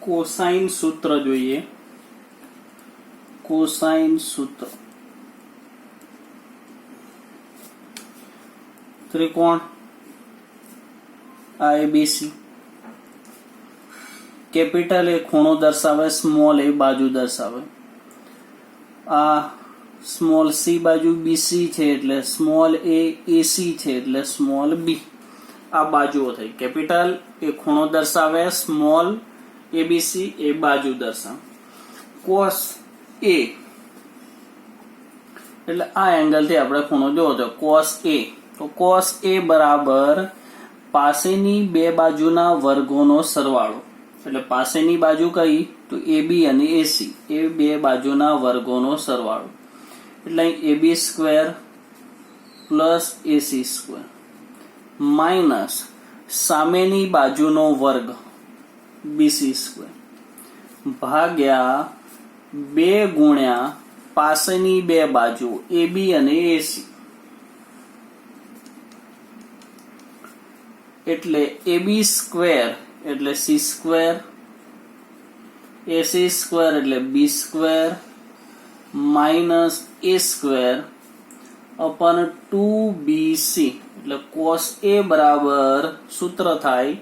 Cosine सूत्र જોઈએ cosine सूत्र त्रिकोण ABC कैपिटल ए खूणो दर्शावे स्मॉल ए बाजू दर्शावे आ स्मॉल C बाजू BC છે એટલે स्मॉल A AC છે એટલે स्मॉल B आ बाजुओ થઈ कैपिटल ए खूणो दर्शावे स्मॉल ABC ए बाजू दर्शावे cos A એટલે આ એંગલ થી આપણે ખૂણો જોવો તો cos A તો cos A બરાબર પાસેની બે બાજુના વર્ગોનો સરવાળો એટલે પાસેની બાજુ કઈ તો AB અને AC એ બે બાજુના વર્ગોનો સરવાળો એટલે AB square plus AC square minus સામેની બાજુનો વર્ગ BC સ્ક્વેર ભાગ્યા 2 ગુણ્યા પાસેની બે બાજુ AB અને AC એટલે AB સ્ક્વેર એટલે C સ્ક્વેર AC સ્ક્વેર એટલે B square minus A square અપન 2BC એટલે cos A બરાબર સૂત્ર થાય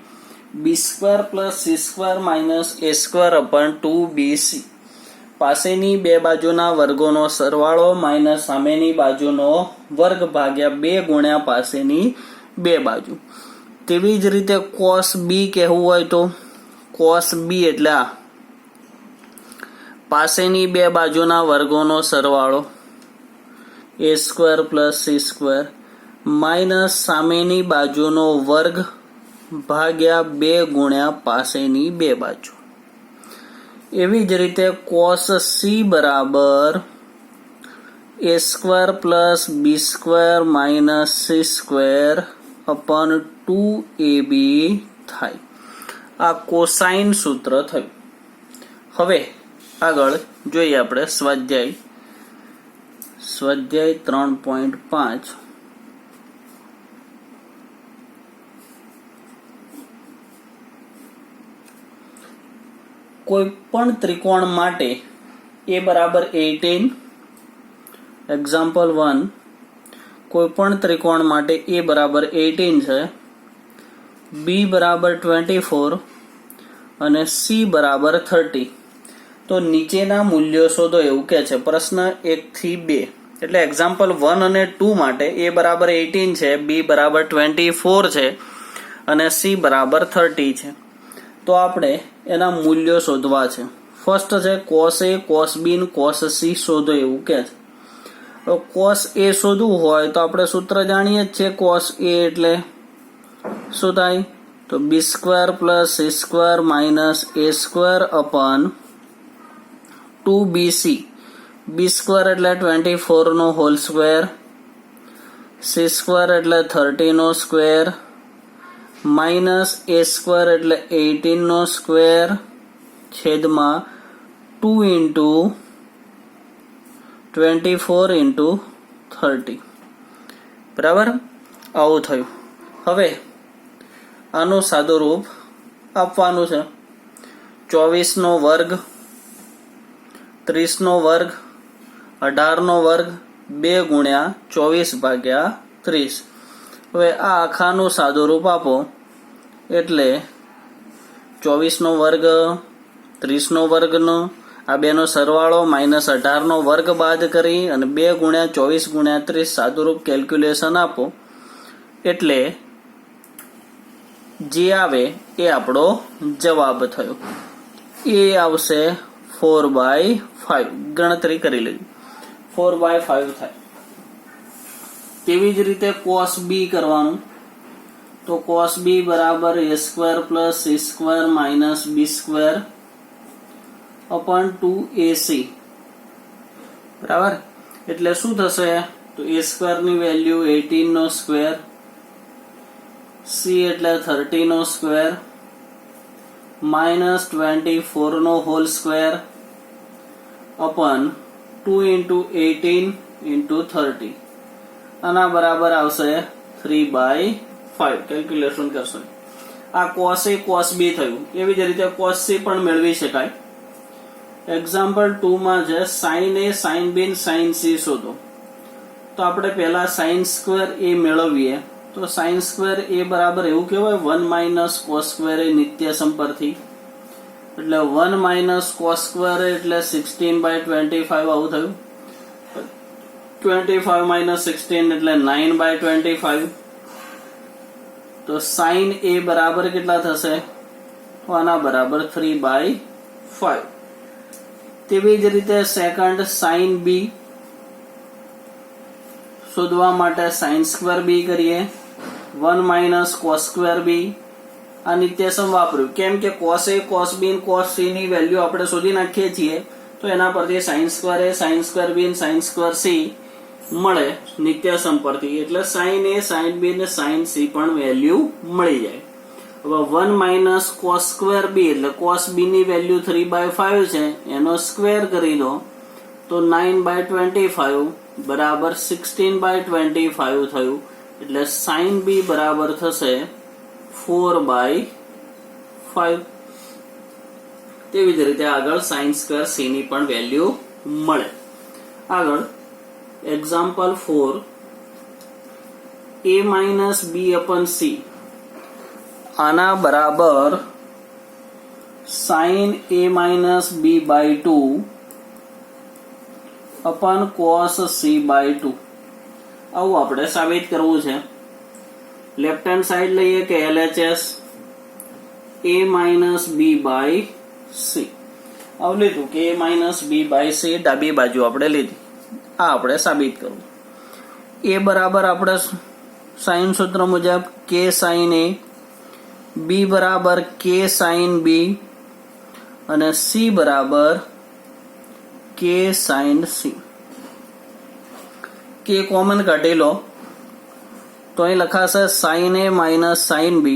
B square plus C square minus A square અપન 2BC પાસેની બે બાજુના વર્ગોનો સરવાળો માઇનસ સામેની બાજુનો વર્ગ ભાગ્યા 2 ગુણ્યા પાસેની બે બાજુ તેવી જ રીતે cos B કહેવું હોય તો cos B એટલે આ પાસેની બે બાજુના વર્ગોનો સરવાળો A square plus C square minus સામેની બાજુનો વર્ગ ભાગ્યા 2 ગુણ્યા પાસેની બે બાજુ એવી જ રીતે cos C બરાબર A square plus B square minus C square અપન 2AB થાય આ કોસાઇન સૂત્ર થયું હવે આગળ જોઈએ આપણે સ્વાધ્યાય 3.5 કોઈ પણ ત્રિકોણ માટે A બરાબર 18 એક્ઝામ્પલ 1 કોઈ પણ ત્રિકોણ માટે A બરાબર 18 છે B બરાબર 24 અને C બરાબર 30 તો નીચેના મૂલ્યો શોધો એવું કહે છે પ્રશ્ન 1 થી 2 એટલે એક્ઝામ્પલ 1 અને 2 માટે A બરાબર 18 છે B બરાબર 24 છે અને C બરાબર 30 છે તો આપણે એના મૂલ્યો શોધવા છે ફર્સ્ટ છે cos A cos B અને cos C શોધો એવું કહે છે તો cos A શોધવું હોય તો આપણે સૂત્ર જાણીએ જ છે cos A એટલે શું થાય તો B square plus C square minus A square અપન 2BC B square એટલે 24 નો હોલ સ્ક્વેર C સ્ક્વેર એટલે 30 નો સ્ક્વેર માઇનસ A સ્ક્વેર એટલે 18 નો સ્ક્વેર છેદમાં 2 ઇન્ટુ 24 ઇન્ટુ 30 બરાબર આવું થયું હવે આનું સાદું રૂપ આપવાનું છે 24 નો વર્ગ 30 નો વર્ગ 18 નો વર્ગ 2 ગુણ્યા 24 ભાગ્યા 30 હવે આ આખાનું સાદું રૂપ આપો એટલે 24 નો વર્ગ 30 નો વર્ગનો આ બેનો સરવાળો માઇનસ 18 નો વર્ગ બાદ કરી અને 2 ગુણ્યા 24 ગુણ્યા 30 સાદુરૂપ કેલ્ક્યુલેશન આપો એટલે જે આવે એ આપણો જવાબ થયો એ આવશે 4/5 ગણતરી કરી લેજો 4/5 થાય તેવી જ રીતે cos B કરવાનું તો cos B બરાબર A square plus C square minus B square અપન 2AC બરાબર એટલે શું થશે તો A સ્ક્વેર ની વેલ્યુ 18 નો સ્ક્વેર C એટલે 30 નો સ્ક્વેર માઇનસ 24 નો હોલ સ્ક્વેર અપન 2 into 18 into 30 આના બરાબર આવશે 3/5 કેલ્ક્યુલેશન કરશો આ cos A cos B થયું, એવી જ રીતે cos C પણ મેળવી શકાય. એક્ઝામ્પલ 2 માં છે sin A sin B sin C શોધો. તો આપણે પહેલા sin સ્ક્વેર A મેળવીએ. તો sin સ્ક્વેર A બરાબર એવું કહેવાય 1 માઇનસ cos સ્ક્વેર A નિત્યસમ પરથી. એટલે 1 માઇનસ cos સ્ક્વેર એટલે 16/25 આવું થયું. 25 માઇનસ 16 એટલે 9/25. તો sin A બરાબર કેટલા થશે? તો આના બરાબર 3/5. તેવી જ રીતે સેકન્ડ sin B શોધવા માટે sin સ્ક્વેર B કરીએ. 1 માઇનસ cos સ્ક્વેર B. આ નિત્યસમ વાપર્યું કેમ કે cos A cos B cos C ની વેલ્યુ આપણે શોધી નાખીએ છીએ. તો એના પરથી sin square A sin square B sin square C મળે નિત્યસમ પરથી. એટલે sin A sin B ને sin C પણ વેલ્યુ મળી જાય. હવે 1 માઇનસ cos સ્ક્વેર B એટલે cos B ની વેલ્યુ 3/5 છે, એનો સ્ક્વેર કરી દો તો 9/25 બરાબર 16/25 થયું. એટલે sin B બરાબર થશે 4/5. તેવી જ રીતે આગળ sin સ્ક્વેર C ની પણ વેલ્યુ મળે. આગળ example 4 A minus B upon C. આના બરાબર sin A minus B by 2 upon cos C by 2. આવું આપણે સાબિત કરવું છે. લેફ્ટ હેન્ડ સાઈડ લઈએ કે LHS A minus B by C. આવું લીધું કે A minus B by C ડાબી બાજુ આપણે લીધી. આ આપણે સાબિત કરવું. A બરાબર આપણે સાઇન સૂત્ર મુજબ K sin A, B બરાબર K sin B અને C બરાબર K sin C. K common કાઢી લો તો અહીં લખાશે sin A minus sin B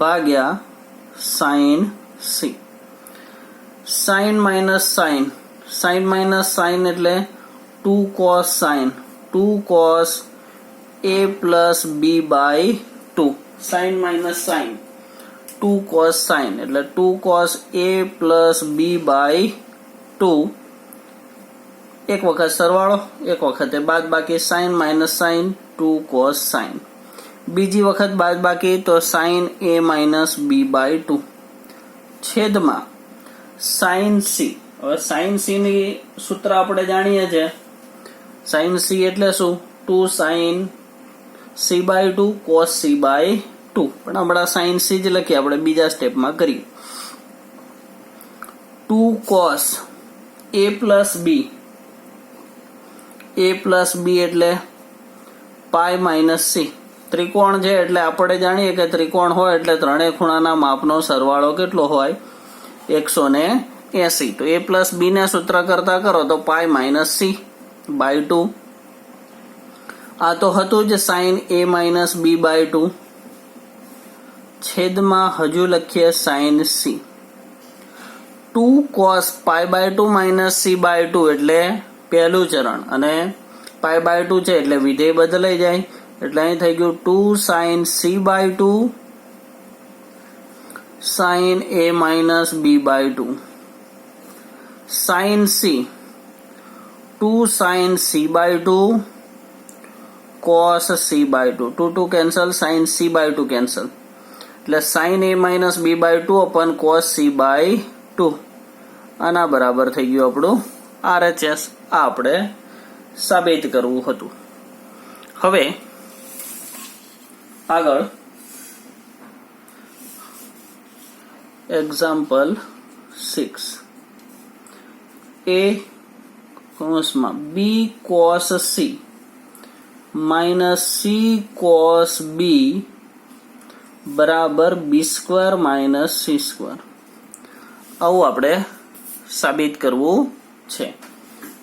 ભાગ્યા sin C. sin minus sin, sin minus sin એટલે 2 cos sin, 2 cos A plus B by 2. sin minus sin 2 cos sin એટલે 2 cos A plus B by 2. એક વખત સરવાળો, એક વખતે બાદ બાકી. sin minus sin 2 cos sin. બીજી વખત બાદ બાકી તો sin A minus B by 2 છેદમાં sin C. હવે sin C ની સૂત્ર આપણે જાણીએ છીએ. sin C એટલે શું? 2 sin C by 2 cos C by 2. પણ હમણાં sin C જ લખીએ, આપણે બીજા સ્ટેપમાં કરીએ. 2 cos A plus B, A plus B એટલે પાઈ માઇનસ C. ત્રિકોણ છે એટલે આપણે જાણીએ કે ત્રિકોણ હોય એટલે ત્રણેય ખૂણાના માપનો સરવાળો કેટલો હોય? 180. તો A plus B ને સૂત્ર કરતા કરો તો પાઈ માઇનસ C by 2. આ તો હતું જ sin A minus B by 2 છેદમાં હજુ લખીએ sin C. 2 cos pi by 2 minus C by 2 એટલે પહેલું ચરણ અને પાઈ by 2 છે એટલે વિધેય બદલાઈ જાય. એટલે અહીં થઈ ગયું 2 sin C by 2 sin A minus B by 2 sin C 2 sin C by 2 cos C by 2. 2 cancel, sin C by 2 cancel. એટલે sin A minus B by 2 upon cos C by 2. આના બરાબર થઈ ગયું આપણું RHS. આ આપણે સાબિત કરવું હતું. હવે આગળ એક્ઝામ્પલ 6 A કૌંસમાં B cos C minus C cos B બરાબર B square minus C square. આવું આપણે સાબિત કરવું છે.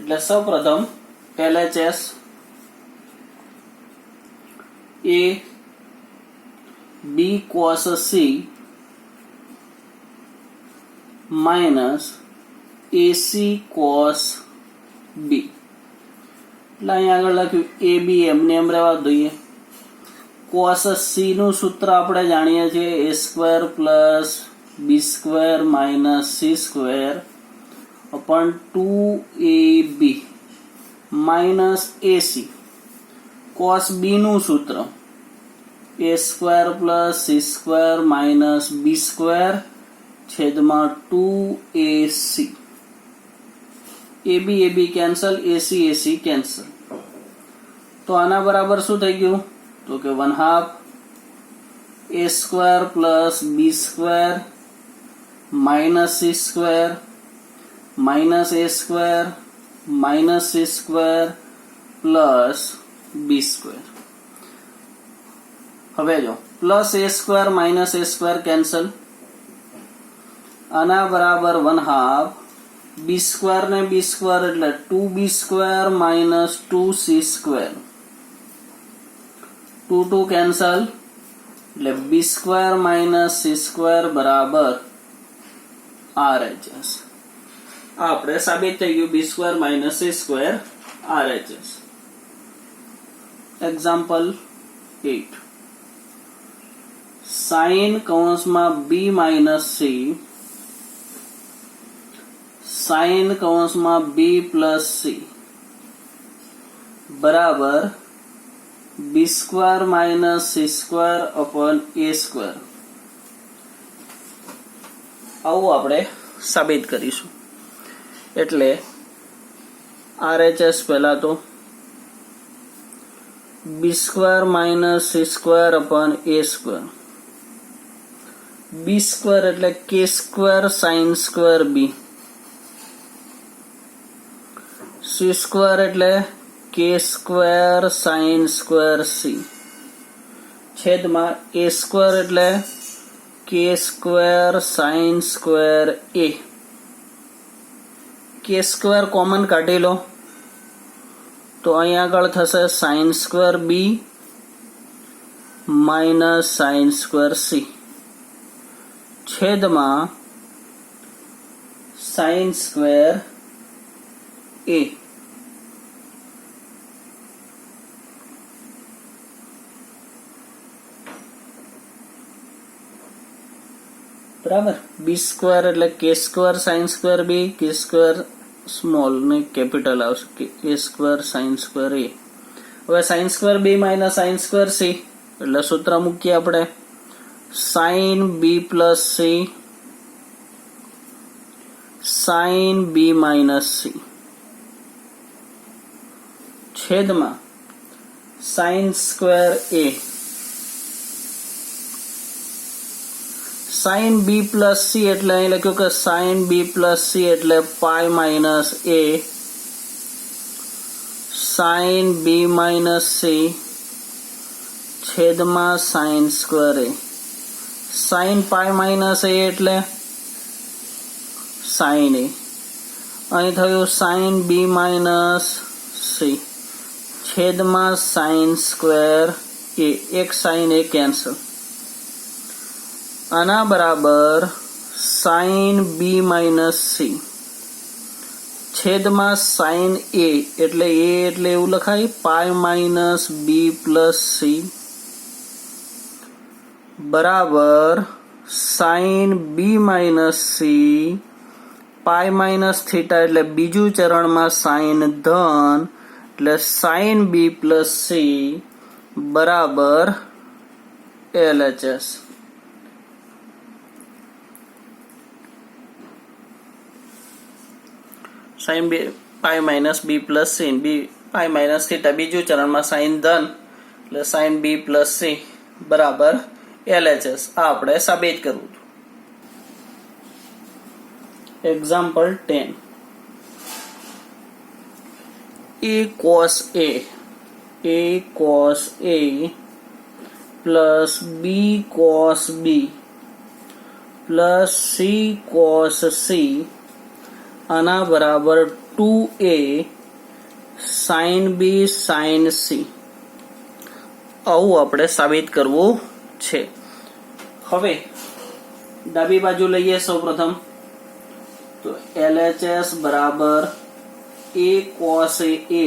એટલે સૌપ્રથમ LHS A B cos C minus AC cos B. એટલે અહીંયા આગળ લખ્યું AB એમને એમ રહેવા દઈએ. કોસ સી નું સૂત્ર આપણે જાણીએ છીએ a square plus b square minus c square upon 2ab minus ac. Cos B નું સૂત્ર a square plus c square minus b square છેદમાં 2ac. ab ab cancel, ac ac cancel. તો આના બરાબર શું થઈ ગયું? તો કે 1/2 a square plus b square minus c square minus a square minus c square plus b square. હવે જો plus a square minus a square cancel, આના બરાબર 1/2 b સ્ક્વેર ને b સ્ક્વેર એટલે 2b square minus 2c square. 2 2 cancel એટલે b square minus c square બરાબર RHS. આપણે સાબિત થઈ ગયું b square minus c square RHS. Example 8. Sine કૌંસમાં b માઇનસ c સાઇન કૌંસમાં b પ્લસ c બરાબર b square minus c square upon a square. આવું આપણે સાબિત કરીશું. એટલે RHS પહેલા તો b square minus c square upon a square. b square એટલે k square sine square b, c square એટલે k square sine square c છેદમાં a સ્ક્વેર એટલે k square sine square a. k square common કાઢી લો તો અહીં આગળ થશે sign square b minus sine square c છેદમાં સાઇન સ્ક્વેર a. બરાબર. b સ્ક્વેર એટલે k square sine square b, k square small ને કેપિટલ આવશે કે a square sine square a. હવે sine square b minus sine square c એટલે સૂત્ર મૂકીએ આપણે sine b plus c sine b minus c છેદમાં sine square a. Sine b plus c એટલે અહીં લખ્યું કે સાઇન b પ્લસ c એટલે pi minus a sine b minus c છેદમાં sine square a. Sine pi minus a એટલે sine a. અહીં થયું સાઇન b માઇનસ c છેદમાં સાઇન સ્ક્વેર a. એક સાઇન a કેન્સલ. આના બરાબર સાઇન b માઇનસ c છેદમાં સાઇન a એટલે એવું લખાય pi minus b plus c બરાબર sine b minus c pi minus theta એટલે બીજું ચરણમાં સાઇન ધન એટલે સાઇન b પ્લસ c બરાબર LHS. Sine b pi minus b plus c b pi minus theta બીજું ચરણમાં સાઇન ધન એટલે સાઇન b પ્લસ c બરાબર LHS. આ આપણે સાબિત કરવું હતું. Example 10. a cos a plus b cos b plus c cos c આના બરાબર 2a sin b sin c. આવું આપણે સાબિત કરવું છે. હવે ડાબી બાજુ લઈએ સૌપ્રથમ તો LHS બરાબર a cos a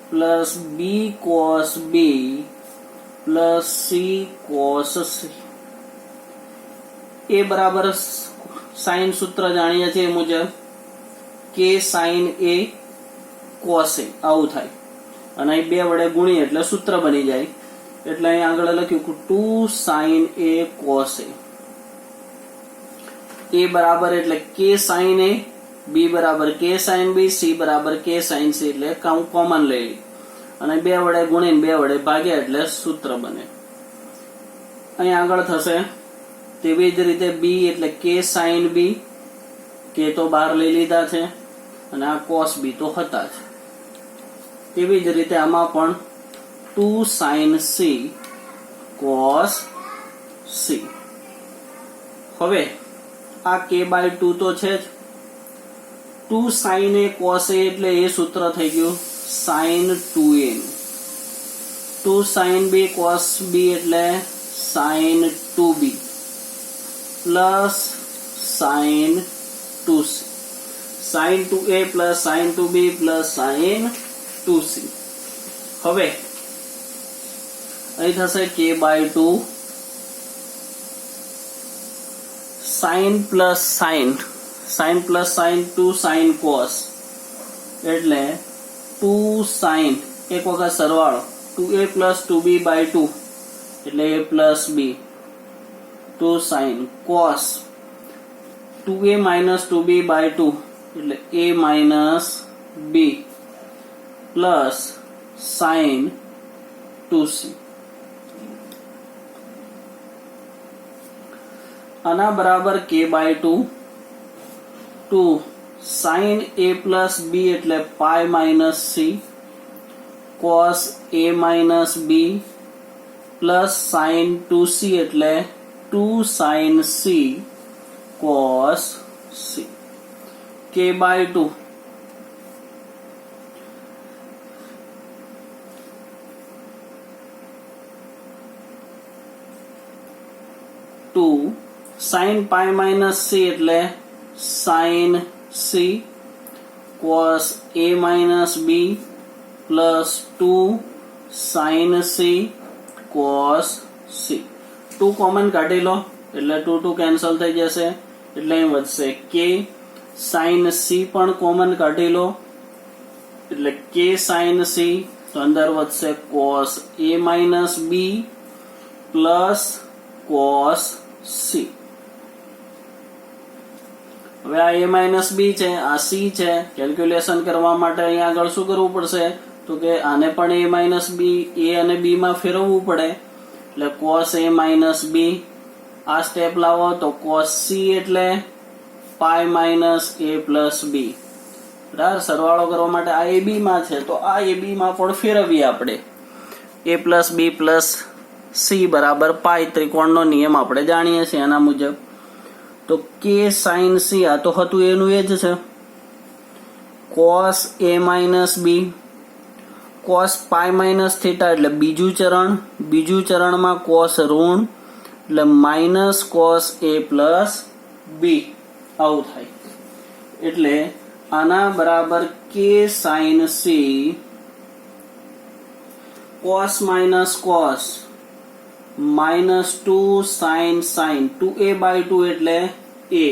plus b cos b plus c cos c. A बराबर साइन सूत्र जाणीए छीए मुजब के साइन ए कोस ए आवुं थाय અને અહીં 2 વડે ગુણીએ એટલે સૂત્ર બની જાય એટલે અહીં આગળ લખ્યું 2 sin a cos a। a બરાબર એટલે k sin a, b બરાબર k sin b, c બરાબર k sin c એટલે કોમન લઈ લી અને 2 વડે ગુણીને 2 વડે ભાગ્યા એટલે સૂત્ર બને। અહીં આગળ થશે તેવી જ રીતે b એટલે k sin b, k તો બહાર લઈ લીધા છે અને આ cos b તો હતા જ। તેવી જ રીતે આમાં પણ 2 sin c cos c। હવે આ k/2 તો છે જ, 2 sin a cos a એટલે એ સૂત્ર થઈ ગયું sin 2a નું, 2 sin b cos b એટલે sin 2b plus sin 2c, sin 2a plus sin 2b plus sin 2c। હવે અહીં થશે k/2 sin plus sin, sin plus sin 2 sin cos એટલે 2 sin, એક વખત સરવાળો 2a પ્લસ 2b/2 એટલે a plus b, 2 sin cos 2a minus 2b/2 એટલે a minus b plus sin 2c। આના બરાબર k/2 2 sin a plus b એટલે pi minus c cos a minus b plus sin 2c એટલે 2 sin c cos c। k/2 2 sin pi minus c એટલે sin c cos a minus b plus 2 sin c cos c। 2 common કાઢી લો એટલે 2 2 cancel થઈ જશે એટલે અહીં વધશે k, sin c પણ કોમન કાઢી લો એટલે k sin c, તો અંદર વધશે cos a minus b plus cos c। હવે આ a માઇનસ b છે, આ c છે, કેલ્ક્યુલેશન કરવા માટે અહીંયા આગળ શું કરવું પડશે તો કે આને પણ a માઇનસ b, a અને b માં ફેરવવું પડે એટલે cos a માઇનસ b, આ સ્ટેપ લાવો તો cos c એટલે pi minus a plus b, બરાબર। સરવાળો કરવા માટે આ ab માં છે તો આ ab માં પણ ફેરવીએ આપણે, a plus b plus c બરાબર પાઈ, ત્રિકોણનો નિયમ આપણે જાણીએ છીએ એના મુજબ। તો k sin c આ તો હતું એનું એ જ છે, cos a minus b cos pi minus theta એટલે બીજું ચરણમાં cos ઋણ એટલે minus cos a plus b આવું થાય એટલે આના બરાબર k sin c cos minus cos minus 2 sin 2a/2 એટલે a,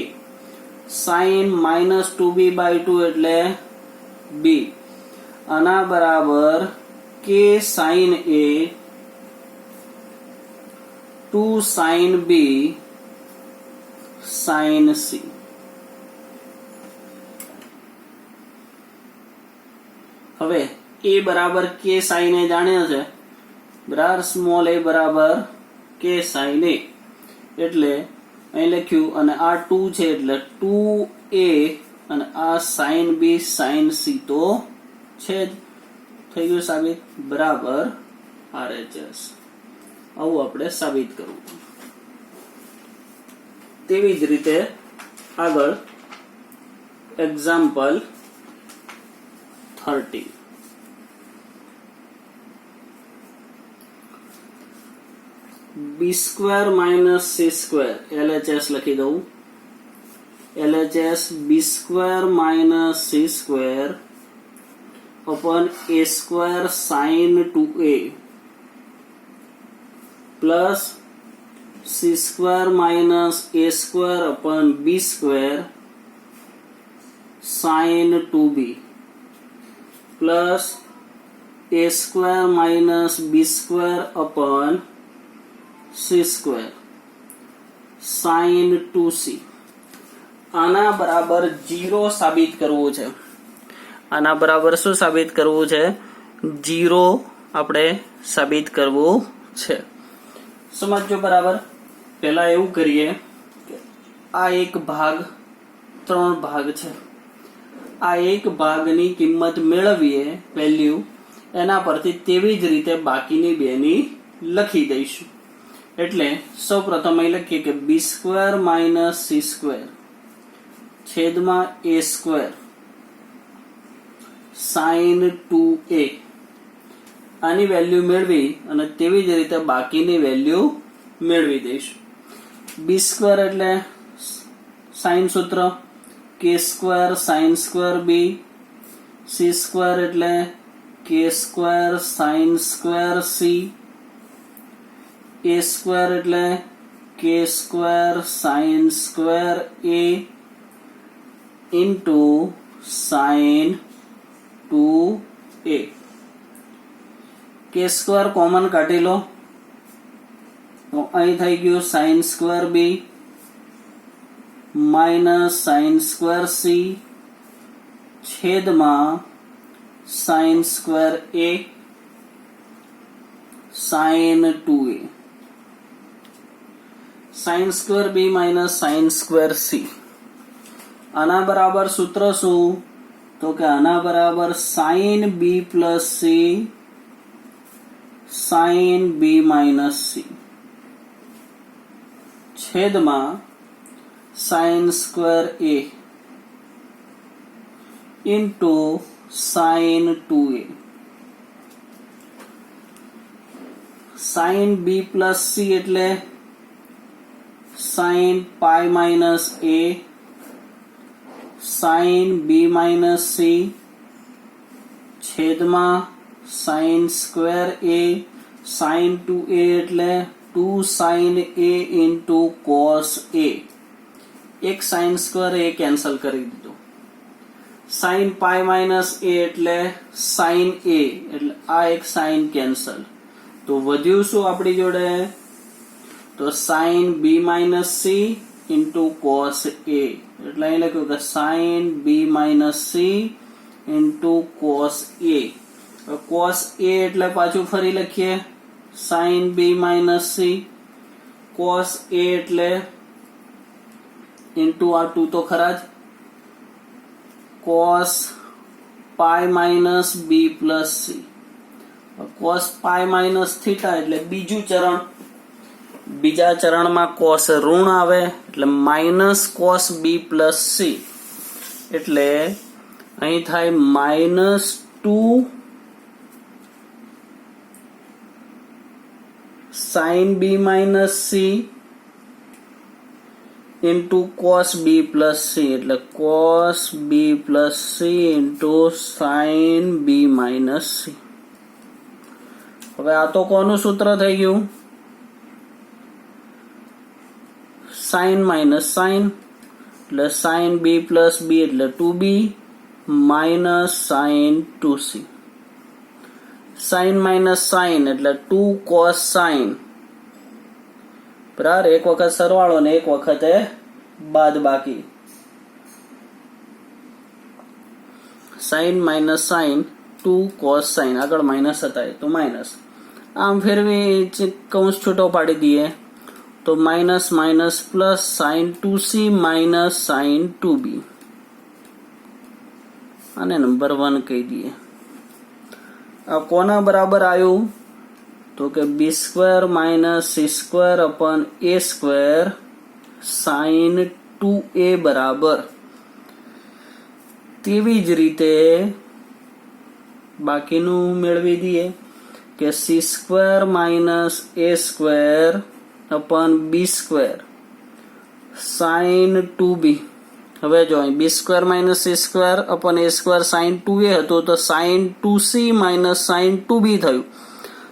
sin માઇનસ 2b/2 એટલે b, આના બરાબર k sin a 2 sin b sin c। હવે a બરાબર k sin a જાણ્યો છે, બરાબર, સ્મોલ a બરાબર k sin a એટલે અહીં લખ્યું અને આ 2 છે એટલે 2a અને આ sin b sin c તો છે જ, થઈ ગયું સાબિત, બરાબર RHS। આવું આપણે સાબિત કરવું। તેવી જ રીતે આગળ example 30 b² minus c² LHS લખી દઉં, LHS b² minus c² upon a² sin 2a plus c square minus a square upon b square sine 2b plus a square minus b square upon c square sine 2c आना बराबर 0 साबित करवू छे। आना बराबर शू साबित करवू छे? 0 आपणे साबित करवू छे। समझो बराबर। पहला एवं करिए कि आ एक भाग 3 भाग छे। आ एक भागनी किंमत मेळवीए वेल्यू एना परथी तेवी ज रीते बाकीनी बेनी लखी दईशुं। एटले सौ प्रथम અહીં લખીએ કે b square minus c square છેદમાં a સ્ક્વેર sin 2a આની વેલ્યુ મેળવી અને તેવી જ રીતે બાકીની વેલ્યુ મેળવી દઈશું। b સ્ક્વેર એટલે sin સૂત્ર k square sin square b, c square એટલે k square sin square c, a square એટલે k square sin square a into sin 2a। k square common કાઢી લો તો અહીં થઈ ગયું sin square b minus sin square c છેદમાં sin square a sin 2a। sin square b minus sin square c આના બરાબર સૂત્ર શું? તો કે આના બરાબર sin b plus c sin b minus c છેદમાં sin square a into sin 2a। sin b plus c એટલે sin pi minus a sin b minus c છેદમાં sin square a sin 2a એટલે 2 sin a into cos a। એક sin square a cancel કરી દીધો। sin pi minus a એટલે sin a એટલે આ એક sin કેન્સલ તો વધ્યું શું આપણી જોડે? તો sin b minus c into cos a એટલે અહીં લખ્યું કે sin b minus c into cos a। cos a એટલે પાછું ફરી લખીએ sin b minus c cos a એટલે into આ 2 તો ખરા જ cos પાઈ minus b plus c cos પાઈ માઇનસ થીટા એટલે બીજું ચરણ। બીજા ચરણમાં cos ઋણ આવે એટલે minus cos b plus c એટલે અહીં થાય minus 2 sin b minus c into cos b plus c એટલે cos b plus c into sin b minus c। હવે આ તો કોનું સૂત્ર થઈ ગયું? sin માઇનસ sin એટલે sin b પ્લસ b એટલે 2b minus sin 2c। sin minus sin એટલે 2 cos sin બરાબર એક વખત સરવાળો ને એક વખતે બાદ બાકી। sin minus sin 2 cos sin આગળ માઇનસ હતા તો માઇનસ આમ ફેરવી કૌંસ છૂટો પાડી દઈએ તો minus minus plus sin 2c minus sin 2b આને નંબર 1 કહી દઈએ। આ કોના બરાબર આવ્યું? તો કે b square minus c square અપન a square sin 2a બરાબર તેવી જ રીતે બાકીનું મેળવી દઈએ કે c square minus a square અપન b square sin 2b। હવે જો અહીં b square minus c square અપન a square sin 2a હતું તો sin 2c minus sin 2b થયું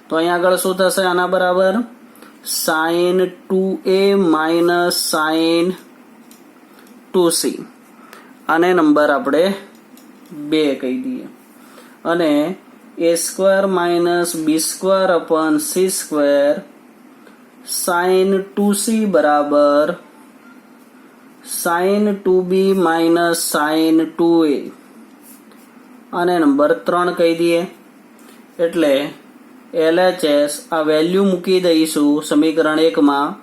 તો અહીં આગળ શું થશે? આના બરાબર sin 2a minus sin 2c. આને નંબર આપણે 2 કહી દઈએ અને a² minus b² upon c² sin 2c બરાબર sin 2b minus sin 2a. આને નંબર 3 કહી દઈએ. એટલે LHS આ વેલ્યુ મૂકી દઈશું સમીકરણ 1 માં,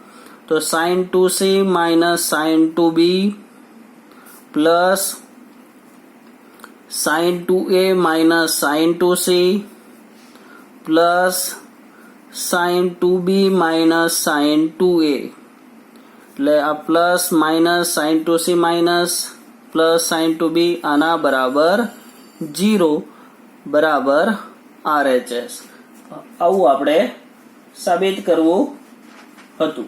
તો sin 2c minus sin 2b plus sin 2a minus sin 2c plus sin 2b minus sin 2a. એટલે આ plus minus sin 2c minus plus sin 2b આના બરાબર 0 બરાબર RHS. આવું આપણે સાબિત કરવું હતું.